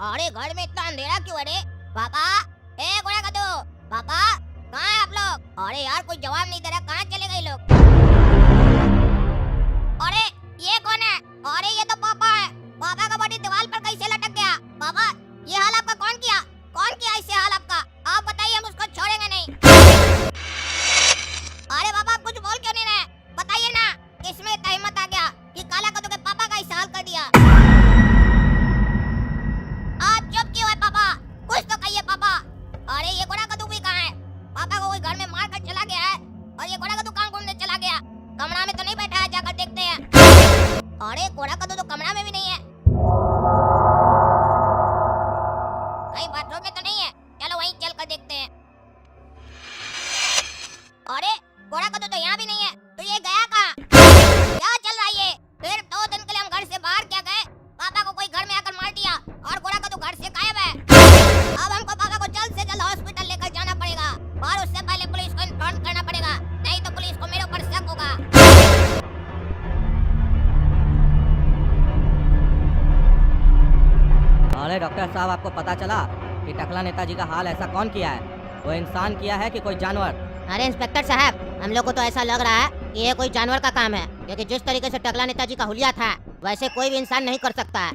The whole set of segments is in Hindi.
अरे घर में इतना अंधेरा क्यों है रे? पापा, ए गोरा कद्दू, पापा, कहाँ है आप लोग? अरे यार कोई जवाब नहीं दे रहा, कहाँ चले गए लोग? अरे ये कौन है? अरे ये तो पापा है। पापा का बॉडी दीवार पर कैसे लटक गया? पापा, ये हाल आपका कौन किया? कौन किया इससे हाल आपका? आप बताइए, हम उसको छोड़ेंगे नहीं। अरे बाबा, आप कुछ बोल क्यों नहीं रहे? बताइए ना, किसमें इतना हिम्मत आ गया कि काला कद्दू के पापा का इस हाल कर दिया? आप चुप क्यों है पापा? कुछ तो कहिए पापा। अरे ये गोरा कद्दू भी कहाँ है? पापा को कोई घर में मार कर चला गया है और ये गोरा कद्दू कहाँ घूमने चला गया? कमरा में तो नहीं बैठा है, जाकर देखते हैं। अरे गोरा कद्दू तो कमरा में भी नहीं है, कहीं बाथरूम में तो नहीं है। चलो वहीं चल कर देखते हैं। अरे गोरा कद्दू तो यहाँ भी नहीं है, तो ये गया कहाँ? क्या चल रहा है ये? फिर 2 दिन के लिए हम घर से बाहर क्या गए, पापा को कोई घर में आकर मार दिया और गोरा कद्दू घर से गायब है। अब हमको पापा को जल्द से जल्द हॉस्पिटल लेकर जाना पड़ेगा और उससे पहले पुलिस को इन्फॉर्म करना पड़ेगा, नहीं तो पुलिस को मेरे ऊपर शक होगा। अरे डॉक्टर साहब, आपको पता चला कि टकला नेताजी का हाल ऐसा कौन किया है? वो इंसान किया है कि कोई जानवर? अरे इंस्पेक्टर साहब, हम लोग को तो ऐसा लग रहा है कि ये कोई जानवर का काम है, क्योंकि जिस तरीके से टकला नेताजी का हुलिया था वैसे कोई भी इंसान नहीं कर सकता है।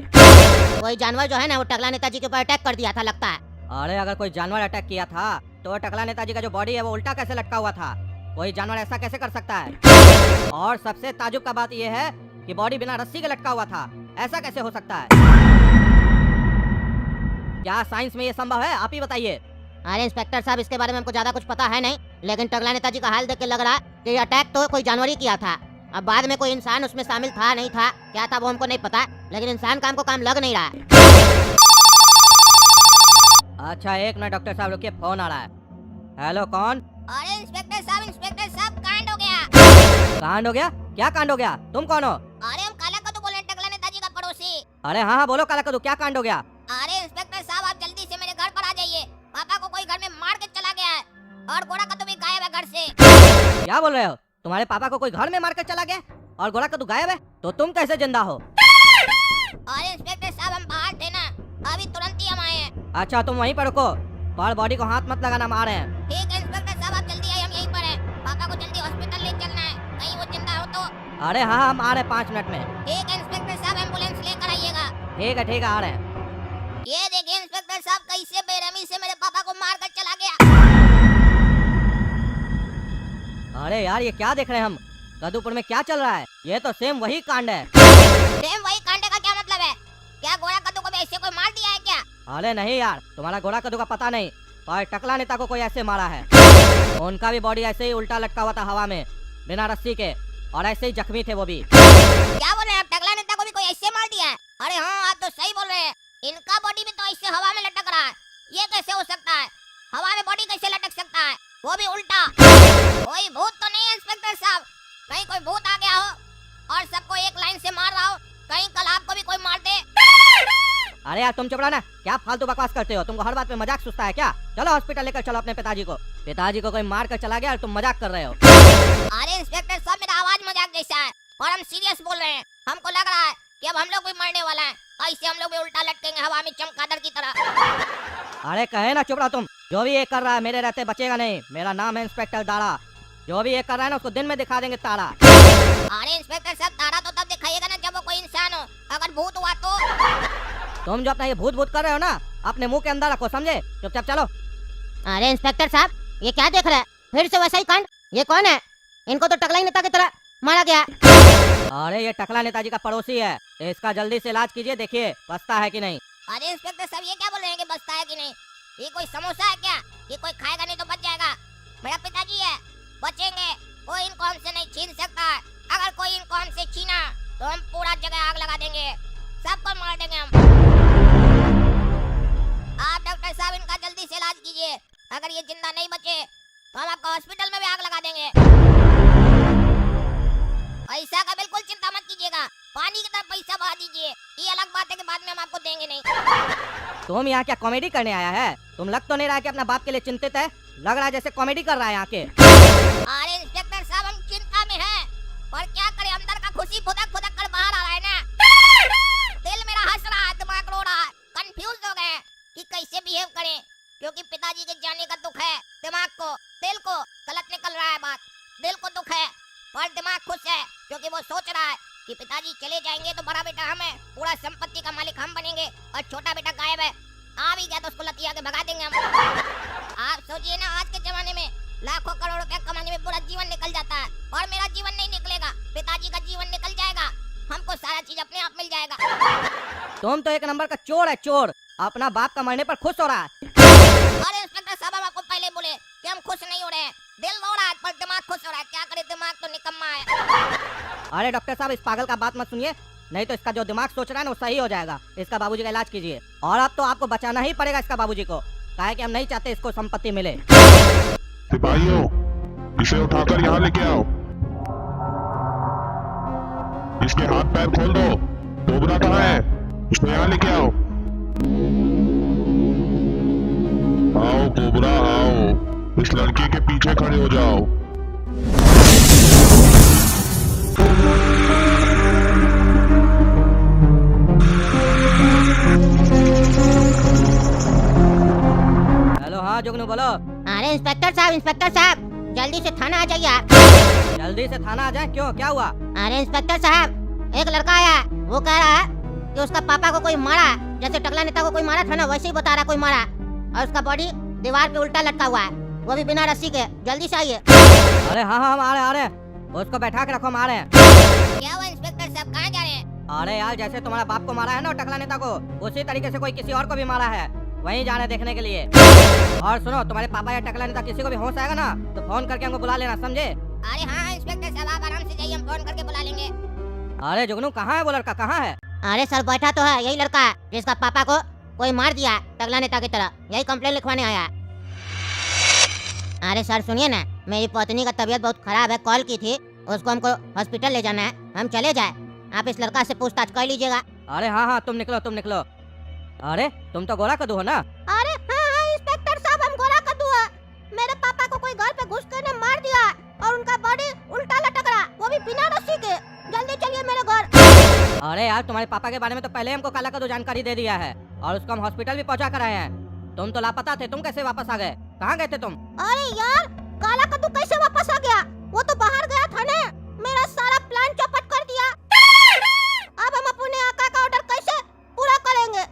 कोई जानवर जो है ना, वो टकला नेताजी के ऊपर अटैक कर दिया था लगता है। अरे अगर कोई जानवर अटैक किया था तो टकला नेताजी का जो बॉडी है वो उल्टा कैसे लटका हुआ था? कोई जानवर ऐसा कैसे कर सकता है? और सबसे ताजुब का बात यह है कि बॉडी बिना रस्सी के लटका हुआ था, ऐसा कैसे हो सकता है? क्या साइंस में ये संभव है? आप ही बताइए। अरे इंस्पेक्टर साहब, इसके बारे में हमको ज्यादा कुछ पता है नहीं, लेकिन टकला नेताजी का हाल देख के लग रहा है कि ये अटैक तो कोई जानवर ही किया था। अब बाद में कोई इंसान उसमें शामिल था नहीं था, क्या था वो हमको नहीं पता, लेकिन इंसान का हमको काम लग नहीं रहा है। अच्छा एक मिनट डॉक्टर साहब, रुकिए, फोन आ रहा है। हेलो, कौन? अरे इंस्पेक्टर साहब, कांड हो गया। कांड हो गया? क्या कांड हो गया? तुम कौन हो? अरे हम काला कद्दू बोल रहे हैं, टकला नेताजी का पड़ोसी। अरे हाँ हाँ बोलो काला कद्दू, क्या कांड हो गया? अरे इंस्पेक्टर साहब, आप जल्दी से मेरे घर पर आ जाइए। पापा को कोई घर में मार के चला गया है और गोरा कद्दू भी गायब है घर से। क्या बोल रहे हो? तुम्हारे पापा को कोई घर में मार कर चला गया और गोरा कद्दू गायब है? तो तुम कैसे जिंदा हो? अरे इंस्पेक्टर साहब, हम बाहर थे ना, अभी तुरंत ही हम आए हैं। अच्छा तुम वहीं पर रुको, पर बॉडी को हाथ मत लगाना, मार रहे हैं। ठीक है इंस्पेक्टर साहब, आप जल्दी आइए, हम यहीं पर हैं। पापा को जल्दी हॉस्पिटल ले चलना है, कहीं वो जिंदा हो तो। अरे हाँ हम आ रहे हैं 5 मिनट में। ठीक है इंस्पेक्टर साहब, एम्बुलेंस लेकर आइएगा। ठीक है आ रहे हैं। ये देखिए इंस्पेक्टर साहब, कैसे बेरहमी से मेरे पापा को मार कर चला गया। अरे यार ये क्या देख रहे हैं हम? कद्दूपुर में क्या चल रहा है? ये तो सेम वही कांड है। सेम वही कांड का क्या मतलब है? क्या गोरा कद्दू को भी ऐसे कोई मार दिया है क्या? अरे नहीं यार, तुम्हारा गोरा कद्दू का पता नहीं, पर टकला नेता को कोई ऐसे मारा है। उनका भी बॉडी ऐसे ही उल्टा लटका हुआ था हवा में बिना रस्सी के, और ऐसे ही जख्मी थे वो भी। क्या बोल रहे हैं आप? टकला नेता को भी कोई ऐसे मार दिया है? अरे हाँ, आप तो सही बोल रहे हैं, इनका बॉडी भी तो ऐसे हवा में लटक रहा है। ये कैसे हो सकता है? हवा में बॉडी कैसे लटक सकता है, वो भी उल्टा? कोई भूत तो नहीं है इंस्पेक्टर साहब? कहीं कोई भूत आ गया हो और सबको एक लाइन से मार रहा हो, कहीं कल आपको भी कोई मार दे। अरे यार तुम चुप रहो ना, क्या फालतू बकवास करते हो? तुमको हर बात में मजाक सुझता है क्या? चलो हॉस्पिटल लेकर चलो अपने पिताजी को। पिताजी को कोई मार कर चला गया और तुम मजाक कर रहे हो। अरे इंस्पेक्टर साहब, मेरा आवाज मजाक जैसा है और हम सीरियस बोल रहे हैं। हमको लग रहा है कि अब हम लोग भी मरने वाला है, ऐसे हम लोग भी उल्टा लटकेंगे हवा में चमगादड़ की तरह। अरे कहे ना चुप रहो तुम। जो भी ये कर रहा है मेरे रहते बचेगा नहीं। मेरा नाम है इंस्पेक्टर दारा। जो भी ये कर रहा है ना उसको दिन में दिखा देंगे तारा। अरे इंस्पेक्टर साहब, तारा तो तब दिखाइएगा ना जब वो कोई इंसान हो, अगर भूत हुआ तो। तुम जो अपना ये भूत भूत कर रहे हो ना, अपने मुंह के अंदर रखो, समझे? चुपचाप चलो। अरे इंस्पेक्टर साहब, ये क्या देख रहे हैं? फिर से वैसा ही कांड। ये कौन है? इनको तो टकला नेता की तरह मारा गया। अरे ये टकला नेताजी का पड़ोसी है, इसका जल्दी से इलाज कीजिए, देखिए बचता है कि नहीं। अरे इंस्पेक्टर साहब, ये क्या बोल रहे हैं कि बचता है कि नहीं? ये कोई समोसा है क्या? ये कोई खाएगा नहीं तो बच जाएगा? मेरा पिताजी है, बचेंगे, कोई इनको हमसे नहीं छीन सकता है। अगर कोई इनको हमसे छीना तो हम पूरा जगह आग लगा देंगे, सबको मार देंगे हम। आप डॉक्टर साहब इनका जल्दी से इलाज कीजिए, अगर ये जिंदा नहीं बचे तो हम आपका हॉस्पिटल में भी आग लगा देंगे। पैसा का बिल्कुल चिंता मत कीजिएगा, पानी की तरफ पैसा बहा दीजिए। ये अलग बात है कि बाद में हम आपको देंगे नहीं। तुम यहाँ क्या कॉमेडी करने आया है? तुम लग तो नहीं रहा कि अपना बाप के लिए चिंतित है, लग रहा है जैसे कॉमेडी कर रहा है यहाँ के। अरे इंस्पेक्टर साहब, हम चिंता में हैं, पर क्या करें, अंदर का खुशी फुदक फुदक कर बाहर आ रहा है ना। दिल मेरा हंस रहा है, दिमाग रो रहा है, कंफ्यूज हो गए बिहेव करें, क्योंकि पिताजी के जाने का दुख है। दिमाग को, दिल को गलत निकल रहा है बात। दिल को दुख है और दिमाग खुश है, क्योंकि वो सोच रहा है कि पिताजी चले जाएंगे तो बड़ा बेटा हम है, पूरा संपत्ति का मालिक हम बनेंगे, और छोटा बेटा गायब है। आ भी गया तो उसको लतिया के भगा देंगे हम। आप सोचिए ना, आज के जमाने में लाखों करोड़ रुपया कमाने में पूरा जीवन निकल जाता है, और मेरा जीवन नहीं निकलेगा, पिताजी का जीवन निकल जाएगा। हमको सारा चीज अपने आप मिल जाएगा। तुम तो एक नंबर का चोर है, चोर। अपना बाप का मरने पर खुश हो रहा है। अरे इंस्पेक्टर साहब, हम आपको पहले बोले कि हम खुश नहीं हो रहे हैं। दिल रो रहा है पर दिमाग खुश हो रहा है। क्या करे, दिमाग तो निकम्मा है। अरे डॉक्टर साहब, इस पागल का बात मत सुनिए, नहीं तो इसका जो दिमाग सोच रहा है ना वो सही हो जाएगा। इसका बाबूजी का इलाज कीजिए, और अब तो आपको बचाना ही पड़ेगा इसका बाबूजी को, काहे कि हम नहीं चाहते इसको संपत्ति मिले। सिपाहियों, इसे उठाकर यहाँ लेके आओ। इसके हाथ पैर खोल दो। कोबरा कहाँ है? उसको यहाँ लेके आओ। आओ कोबरा आओ, इस लड़के के पीछे खड़े हो जाओ। हेलो, हाँ जुगनू बोलो। अरे इंस्पेक्टर साहब जल्दी से थाना आ जाइए आप। जल्दी से थाना आ जाए? क्यों, क्या हुआ? अरे इंस्पेक्टर साहब, एक लड़का आया, वो कह रहा है कि उसका पापा को कोई मारा, जैसे टकला नेता को कोई मारा था ना, वैसे ही बता रहा कोई मारा, और उसका बॉडी दीवार पे उल्टा लटका हुआ है, वो भी बिना रस्सी के। जल्दी से आइए। अरे हाँ हाँ, हम आ रहे हैं। उसको बैठा के रखो, हम आ रहे हैं। क्या हुआ इंस्पेक्टर साहब, कहाँ जा रहे हैं? अरे यार, जैसे तुम्हारा बाप को मारा है ना टकला नेता को, उसी तरीके से कोई किसी और को भी मारा है, वहीं जाने देखने के लिए। और सुनो, तुम्हारे पापा या टकला नेता किसी को भी होश आएगा ना तो फोन करके हमको बुला लेना, समझे? अरे हाँ इंस्पेक्टर साहब, आप आराम से जाइए, हम फोन करके बुला लेंगे। अरे जुगनू, कहाँ है वो लड़का, कहाँ है? अरे सर, बैठा तो है, यही लड़का है जिसका पापा को कोई मार दिया है टकला नेता की तरह, यही कंप्लेन लिखवाने आया है। अरे सर सुनिए ना, मेरी पत्नी का तबीयत बहुत खराब है, कॉल की थी, उसको हमको हॉस्पिटल ले जाना है, हम चले जाए, आप इस लड़का से पूछताछ कर लीजिएगा। अरे हाँ हाँ, तुम निकलो। अरे तुम तो गोरा कद्दू हो ना? अरे हाँ इंस्पेक्टर साहब, हम गोरा कद्दू है। मेरे पापा को कोई घर पे घुस कर ने मार दिया, और उनका बॉडी उल्टा लटक रहा, वो भी बिना रस्सी के। जल्दी चलिए मेरे घर। अरे यार, तुम्हारे पापा के बारे में तो पहले हमको काला कद्दू जानकारी दे दिया है, और उसको हम हॉस्पिटल भी पहुंचा कर आए हैं। तुम तो लापता थे, तुम कैसे वापस आ गए? कहाँ गए थे तुम? अरे यार, काला कद्दू कैसे वापस आ गया? वो तो बाहर गया था ना, मेरा सारा प्लान चौपट कर दिया। अब हम अपने आका का ऑर्डर कैसे पूरा करेंगे?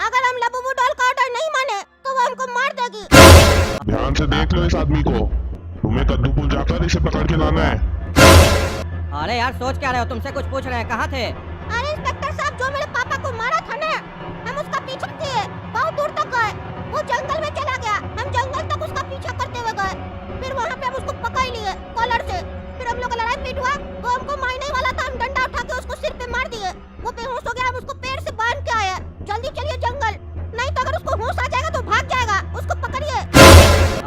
अगर हम लबूबू डॉल का ऑर्डर नहीं माने तो वो हमको मार देगी। ध्यान से देख लो इस आदमी को, तुम्हें कद्दूपुर जाकर इसे पकड़ के लाना है। अरे यार, सोच क्या रहे हो? तुमसे कुछ पूछ रहे हैं, कहाँ थे? अरे इंस्पेक्टर साहब, जो मेरे पापा को मारा था ना, हम उसका पीछा किए, बहुत दूर तक गए, वो जंगल में चला गया, हम जंगल तक उसका पीछा करते हुए गए, फिर वहाँ पे हम उसको पकड़ लिए कॉलर से, फिर हम लोग का लड़ाई पीट हुआ, वो हमको मारने वाला था, हम डंडा उठा के उसको सिर पे मार दिए, वो बेहोश हो गया, हम उसको पेड़ से बांध के आए। जल्दी चलिए जंगल, नहीं तो अगर उसको होश आ जाएगा तो भाग जाएगा, उसको पकड़िए।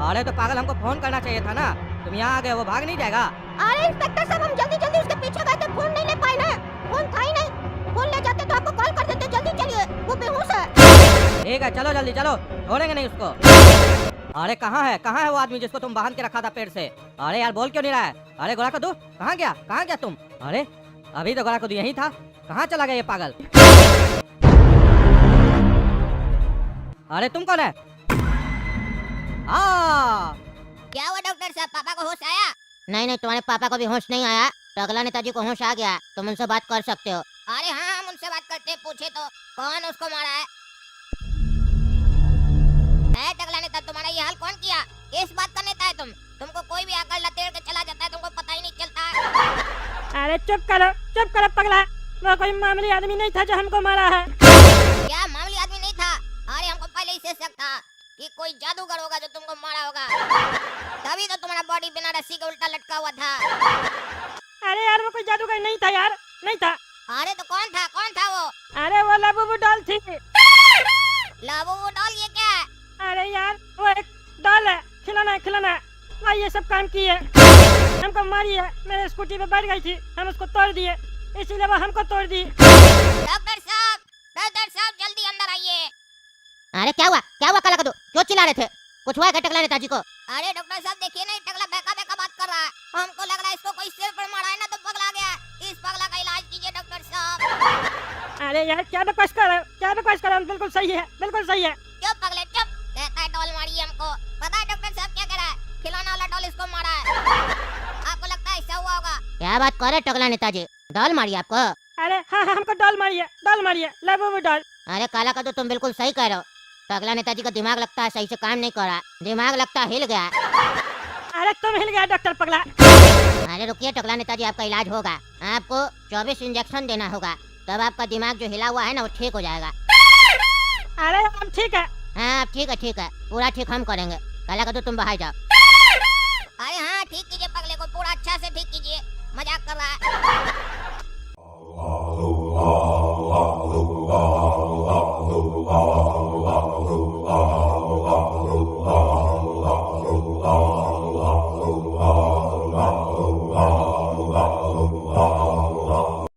अरे तो पागल, हमको फोन करना चाहिए था ना, तुम यहाँ आ गए, वो भाग नहीं जाएगा? अरे इंस्पेक्टर साहब, हम जल्दी उसके पीछे गए थे, फोन नहीं ले पाए ना, फोन था ही नहीं, फोन ले जाते तो आपको कॉल कर देते। जल्दी चलिए, वो बेहोश है। ठीक है, चलो जल्दी चलो, छोड़ेंगे नहीं उसको। अरे कहाँ है वो आदमी जिसको तुम बांध के रखा था पेड़ से? अरे यार, बोल क्यों नहीं रहा है? अरे गोरा कद्दू, कहाँ गया तुम? अरे अभी तो गोरा कद्दू यहीं था, कहाँ चला गया ये पागल? अरे तुम कौन है? क्या हुआ डॉक्टर साहब, पापा को होश आया? नहीं, तुम्हारे पापा को भी होश नहीं आया, टकला नेताजी को होश आ गया, तुम उनसे बात कर सकते हो। अरे हाँ, हम उनसे बात करते, पूछे तो कौन उसको मारा है? टकला नेता, तुम्हारा ये हाल कौन किया? किस बात का नेता है तुमको कोई भी आकर लतेड़ के चला जाता है, तुमको पता ही नहीं चलता है। अरे चुप करो पगला, वो कोई मामूली आदमी नहीं था जो हमको मारा है। क्या मामूली आदमी नहीं था? अरे हमको पहले ही से शक था कि कोई जादूगर होगा जो तुमको मारा होगा, तभी तो तुम्हारा बॉडी बिना रस्सी के उल्टा लटका हुआ था। अरे यार, वो कोई जादूगर नहीं था यार, नहीं था। अरे तो कौन था वो? अरे वो लबूबू डॉल थी। लबूबू डॉल, ये क्या है? अरे यार, वो एक डॉल है, खिलौना, वो ये सब काम की है, हमको मारी है, मेरे स्कूटी पे बैठ गई थी, हम उसको तोड़ दिए, इसीलिए वो हमको तोड़ दी। डॉक्टर साहब जल्दी अंदर आइए। अरे क्या हुआ काला कद्दू, क्यों चिल्ला रहे थे? कुछ हुआ है टकला नेताजी को? अरे डॉक्टर साहब देखिए ना, टकला बेका बात कर रहा है, हमको लग रहा है इसको कोई सिर पर मारा है ना, तो पगला गया। इस पगला का इलाज कीजिए डॉक्टर साहब। अरे यार क्या बकवास कर रहे हो, क्या बकवास कर रहे हो? बिल्कुल सही है, बिल्कुल सही है। चुप पगले चुप, कहता है डॉल मारी है हमको। पता है डॉक्टर साहब क्या कह रहा है? खिलौना वाला डॉल इसको मारा है। आपको लगता है ऐसा हुआ होगा? क्या बात कर रहे टकला नेताजी, डॉल मारी आपको? अरे हाँ हाँ, हमको डॉल मारी है, डॉल मारी है, लाबू में डॉल। अरे काला का तो तुम बिल्कुल सही कह रहे हो। टकला नेताजी का दिमाग लगता है सही से काम नहीं कर रहा, दिमाग लगता है हिल गया है। अरे तुम हिल गया डॉक्टर पगला। अरे रुकिए टकला नेताजी, आपका इलाज होगा। आपको 24 इंजेक्शन देना होगा, तब आपका दिमाग जो हिला हुआ है ना वो ठीक हो जाएगा। अरे हम ठीक है। हाँ ठीक है, पूरा ठीक हम करेंगे। काला का तो तुम बाहर जाओ। अरे हाँ ठीक कीजिए पगले को, पूरा अच्छा से ठीक कीजिए, मजाक कर रहा है।